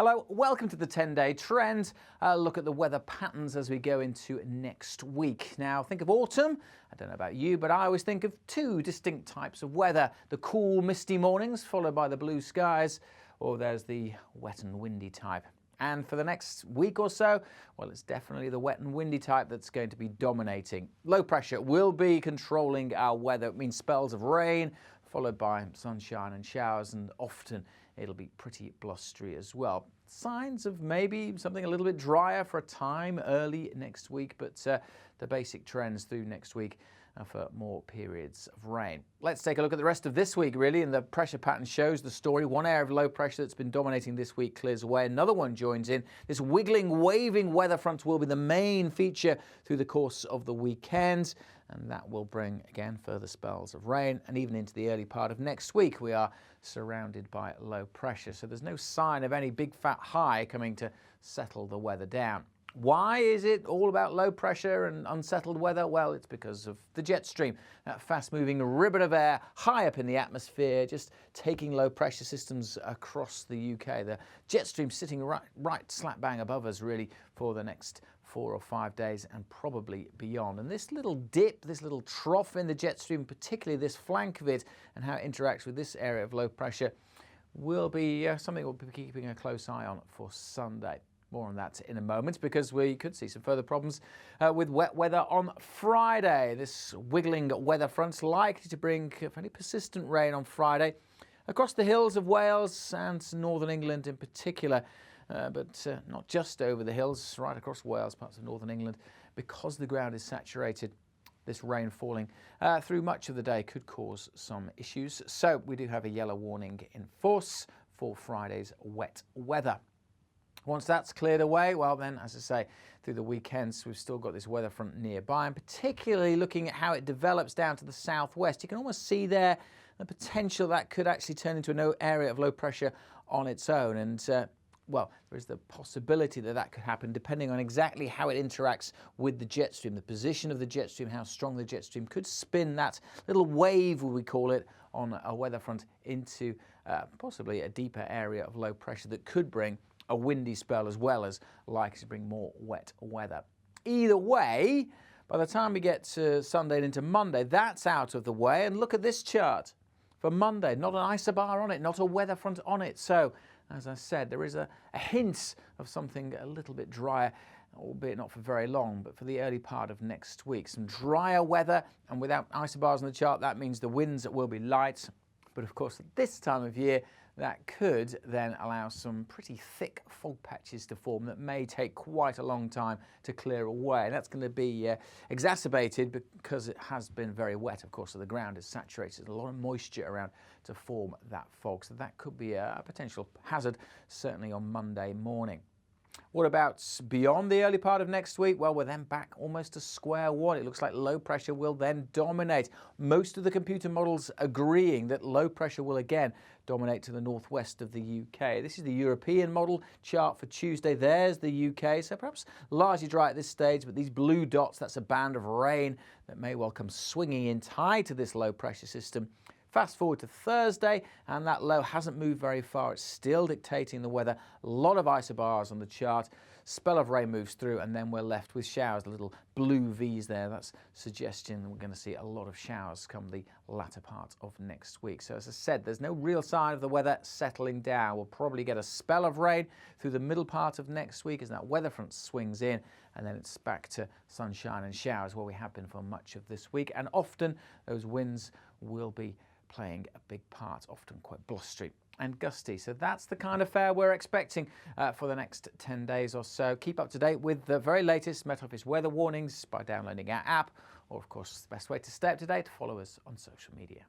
Hello, welcome to the 10-day trend. Look at the weather patterns as we go into next week. Now, think of autumn. I don't know about you, but I always think of two distinct types of weather. The cool, misty mornings, followed by the blue skies, or there's the wet and windy type. And for the next week or so, well, it's definitely the wet and windy type that's going to be dominating. Low pressure will be controlling our weather. It means spells of rain, followed by sunshine and showers, and often it'll be pretty blustery as well. Signs of maybe something a little bit drier for a time early next week, but the basic trends through next week are for more periods of rain. Let's take a look at the rest of this week, really, and the pressure pattern shows the story. One area of low pressure that's been dominating this week clears away. Another one joins in. This wiggling, waving weather front will be the main feature through the course of the weekend, and that will bring, again, further spells of rain. And even into the early part of next week, we are surrounded by low pressure. So there's no sign of any big fat high coming to settle the weather down. Why is it all about low pressure and unsettled weather? Well, it's because of the jet stream, that fast-moving ribbon of air high up in the atmosphere, just taking low pressure systems across the UK. The jet stream sitting right slap bang above us, really, for the next 4 or 5 days and probably beyond. And this little dip, this little trough in the jet stream, particularly this flank of it and how it interacts with this area of low pressure, will be something we'll be keeping a close eye on for Sunday. More on that in a moment, because we could see some further problems with wet weather on Friday. This wiggling weather front's likely to bring fairly persistent rain on Friday across the hills of Wales and northern England in particular, but not just over the hills, right across Wales, parts of northern England. Because the ground is saturated, this rain falling through much of the day could cause some issues. So we do have a yellow warning in force for Friday's wet weather. Once that's cleared away, well then, as I say, through the weekends, we've still got this weather front nearby, and particularly looking at how it develops down to the southwest, you can almost see there the potential that could actually turn into an area of low pressure on its own. And well, there is the possibility that that could happen depending on exactly how it interacts with the jet stream, the position of the jet stream, how strong the jet stream could spin that little wave, we call it, on a weather front into possibly a deeper area of low pressure that could bring a windy spell as well as likely to bring more wet weather. Either way, by the time we get to Sunday and into Monday, that's out of the way. And look at this chart for Monday, not an isobar on it, not a weather front on it. So, as I said, there is a hint of something a little bit drier, albeit not for very long, but for the early part of next week. Some drier weather, and without isobars on the chart, that means the winds will be light. But of course, at this time of year, that could then allow some pretty thick fog patches to form that may take quite a long time to clear away. And that's going to be exacerbated because it has been very wet, of course, so the ground is saturated. A lot of moisture around to form that fog. So that could be a potential hazard, certainly on Monday morning. What about beyond the early part of next week? Well, we're then back almost to square one. It looks like low pressure will then dominate. Most of the computer models agreeing that low pressure will again dominate to the northwest of the UK. This is the European model chart for Tuesday. There's the UK, so perhaps largely dry at this stage, but these blue dots, that's a band of rain that may well come swinging in tied to this low pressure system. Fast forward to Thursday, and that low hasn't moved very far. It's still dictating the weather. A lot of isobars on the chart. Spell of rain moves through, and then we're left with showers, little blue V's there. That's suggesting that we're going to see a lot of showers come the latter part of next week. So as I said, there's no real sign of the weather settling down. We'll probably get a spell of rain through the middle part of next week as that weather front swings in, and then it's back to sunshine and showers where we have been for much of this week. And often those winds will be playing a big part, often quite blustery and gusty. So that's the kind of fare we're expecting for the next 10 days or so. Keep up to date with the very latest Met Office weather warnings by downloading our app, or of course the best way to stay up to date, follow us on social media.